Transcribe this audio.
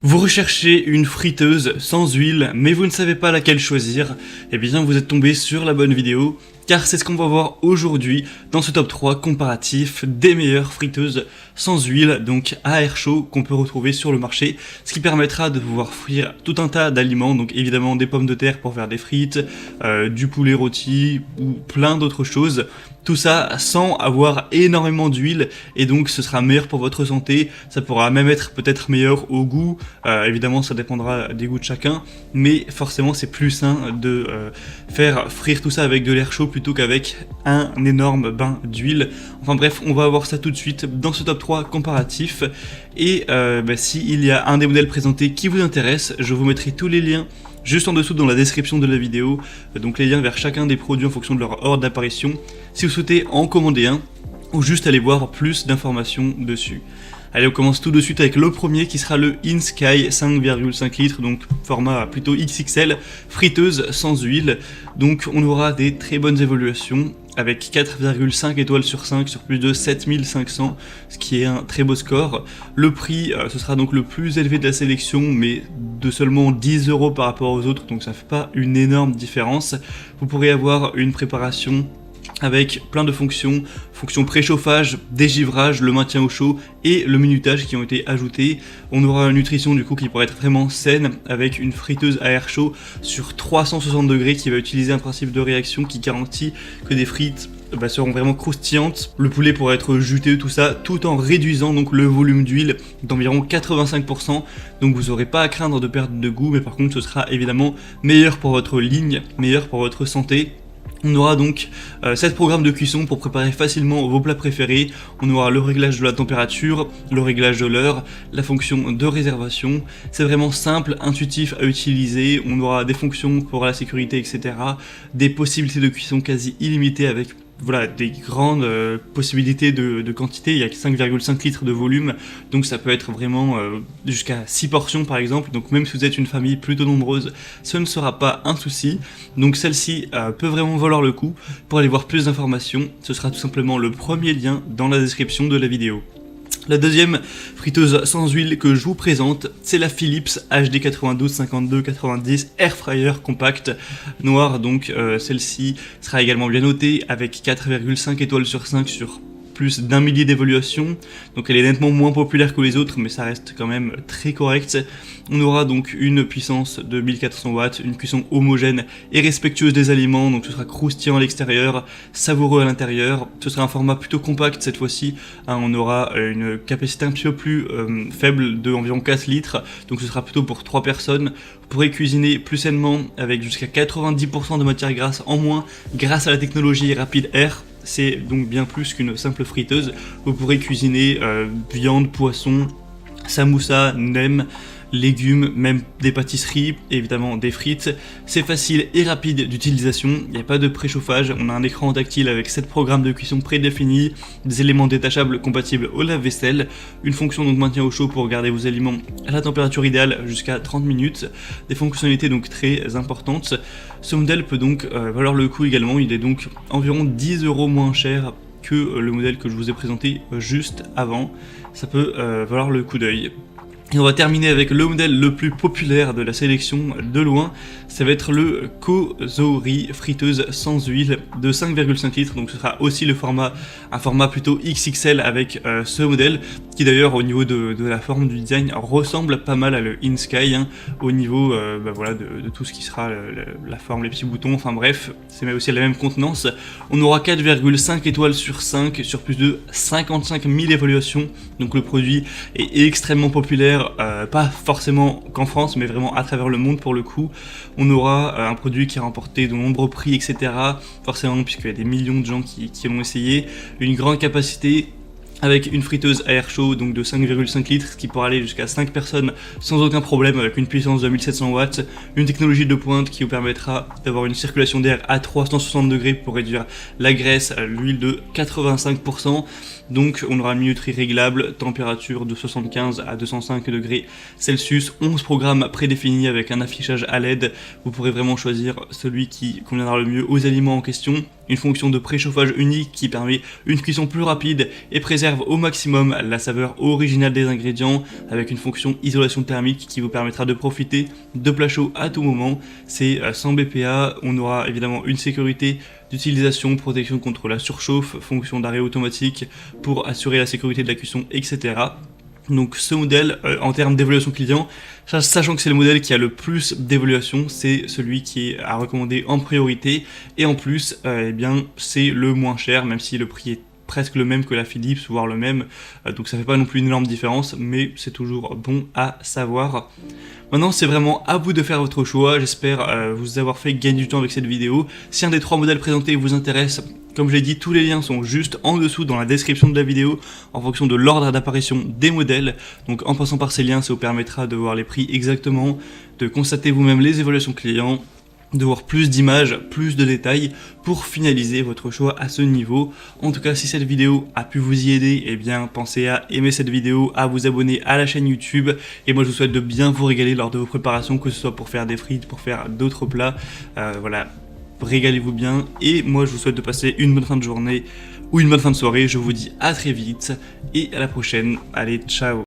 Vous recherchez une friteuse sans huile, mais vous ne savez pas laquelle choisir, eh bien vous êtes tombé sur la bonne vidéo, car c'est ce qu'on va voir aujourd'hui dans ce top 3 comparatif des meilleures friteuses sans huile, donc à air chaud, qu'on peut retrouver sur le marché, ce qui permettra de pouvoir frire tout un tas d'aliments, donc évidemment des pommes de terre pour faire des frites, du poulet rôti ou plein d'autres choses. Tout ça sans avoir énormément d'huile et donc ce sera meilleur pour votre santé, ça pourra même être peut-être meilleur au goût, évidemment ça dépendra des goûts de chacun, mais forcément c'est plus sain de faire frire tout ça avec de l'air chaud plutôt qu'avec un énorme bain d'huile. Enfin bref, on va voir ça tout de suite dans ce top 3 comparatif et s'il y a un des modèles présentés qui vous intéresse, je vous mettrai tous les liens juste en dessous dans la description de la vidéo, donc les liens vers chacun des produits en fonction de leur ordre d'apparition, si vous souhaitez en commander un, ou juste aller voir plus d'informations dessus. Allez, on commence tout de suite avec le premier qui sera le InSky 5,5 litres, donc format plutôt XXL, friteuse sans huile, donc on aura des très bonnes évaluations, avec 4,5 étoiles sur 5 sur plus de 7500, ce qui est un très beau score. Le prix, ce sera donc le plus élevé de la sélection, mais de seulement 10 € par rapport aux autres, donc ça ne fait pas une énorme différence. Vous pourrez avoir une préparation avec plein de fonctions préchauffage, dégivrage, le maintien au chaud et le minutage qui ont été ajoutés. On aura une nutrition du coup qui pourrait être vraiment saine avec une friteuse à air chaud sur 360 degrés qui va utiliser un principe de réaction qui garantit que des frites seront vraiment croustillantes. Le poulet pourra être juteux, tout ça, tout en réduisant donc le volume d'huile d'environ 85%. Donc vous n'aurez pas à craindre de perdre de goût, mais par contre ce sera évidemment meilleur pour votre ligne, meilleur pour votre santé. On aura donc 7 programmes de cuisson pour préparer facilement vos plats préférés. On aura le réglage de la température, le réglage de l'heure, la fonction de réservation. C'est vraiment simple, intuitif à utiliser. On aura des fonctions pour la sécurité, etc. Des possibilités de cuisson quasi illimitées avec des grandes possibilités de quantité. Il y a 5,5 litres de volume, donc ça peut être vraiment jusqu'à 6 portions par exemple, donc même si vous êtes une famille plutôt nombreuse, ce ne sera pas un souci. Donc celle-ci peut vraiment valoir le coup. Pour aller voir plus d'informations, ce sera tout simplement le premier lien dans la description de la vidéo. La deuxième friteuse sans huile que je vous présente, c'est la Philips HD 92 52 90 Air Fryer Compact noire. Donc celle-ci sera également bien notée avec 4,5 étoiles sur 5 sur plus d'1 millier d'évaluations, donc elle est nettement moins populaire que les autres, mais ça reste quand même très correct. On aura donc une puissance de 1400 watts, une cuisson homogène et respectueuse des aliments, donc ce sera croustillant à l'extérieur, savoureux à l'intérieur. Ce sera un format plutôt compact cette fois-ci, on aura une capacité un petit peu plus faible de environ 4 litres, donc ce sera plutôt pour 3 personnes. Vous pourrez cuisiner plus sainement avec jusqu'à 90% de matière grasse en moins grâce à la technologie Rapid Air. C'est donc bien plus qu'une simple friteuse. Vous pourrez cuisiner viande, poisson, samoussa, nem, légumes, même des pâtisseries, évidemment des frites. C'est facile et rapide d'utilisation, il n'y a pas de préchauffage, on a un écran tactile avec 7 programmes de cuisson prédéfinis, des éléments détachables compatibles au lave-vaisselle, une fonction donc maintien au chaud pour garder vos aliments à la température idéale jusqu'à 30 minutes, des fonctionnalités donc très importantes. Ce modèle peut donc valoir le coup également, il est donc environ 10 € moins cher que le modèle que je vous ai présenté juste avant. Ça peut valoir le coup d'œil. Et on va terminer avec le modèle le plus populaire de la sélection de loin, ça va être le Kozori friteuse sans huile de 5,5 litres, donc ce sera aussi un format plutôt XXL avec ce modèle, qui d'ailleurs au niveau de la forme du design ressemble pas mal à le InSky, au niveau de tout ce qui sera la forme, les petits boutons, enfin bref, c'est aussi la même contenance. On aura 4,5 étoiles sur 5 sur plus de 55 000 évaluations, donc le produit est extrêmement populaire. Pas forcément qu'en France, mais vraiment à travers le monde pour le coup. On aura un produit qui a remporté de nombreux prix, etc. Forcément, puisqu'il y a des millions de gens qui l'ont essayé. Une grande capacité, avec une friteuse à air chaud donc de 5,5 litres, ce qui pourra aller jusqu'à 5 personnes sans aucun problème, avec une puissance de 1700 watts, une technologie de pointe qui vous permettra d'avoir une circulation d'air à 360 degrés pour réduire la graisse, l'huile de 85%. Donc on aura une minuterie réglable, température de 75 à 205 degrés Celsius, 11 programmes prédéfinis avec un affichage à LED. Vous pourrez vraiment choisir celui qui conviendra le mieux aux aliments en question. une fonction de préchauffage unique qui permet une cuisson plus rapide et préserve au maximum la saveur originale des ingrédients, avec une fonction isolation thermique qui vous permettra de profiter de plats chauds à tout moment. C'est sans BPA, on aura évidemment une sécurité d'utilisation, protection contre la surchauffe, fonction d'arrêt automatique pour assurer la sécurité de la cuisson, etc. Donc ce modèle, en termes d'évaluation client, sachant que c'est le modèle qui a le plus d'évaluation, c'est celui qui est à recommander en priorité, et en plus, eh bien, c'est le moins cher, même si le prix est presque le même que la Philips, voire le même, donc ça fait pas non plus une énorme différence, mais c'est toujours bon à savoir. Maintenant, c'est vraiment à vous de faire votre choix. J'espère vous avoir fait gagner du temps avec cette vidéo. Si un des 3 modèles présentés vous intéresse, comme je l'ai dit, tous les liens sont juste en dessous dans la description de la vidéo en fonction de l'ordre d'apparition des modèles. Donc en passant par ces liens, ça vous permettra de voir les prix exactement, de constater vous-même les évaluations clients, de voir plus d'images, plus de détails pour finaliser votre choix à ce niveau. En tout cas, si cette vidéo a pu vous y aider, eh bien pensez à aimer cette vidéo, à vous abonner à la chaîne YouTube, et moi je vous souhaite de bien vous régaler lors de vos préparations, que ce soit pour faire des frites, pour faire d'autres plats, voilà, régalez-vous bien, et moi je vous souhaite de passer une bonne fin de journée ou une bonne fin de soirée. Je vous dis à très vite et à la prochaine. Allez, ciao.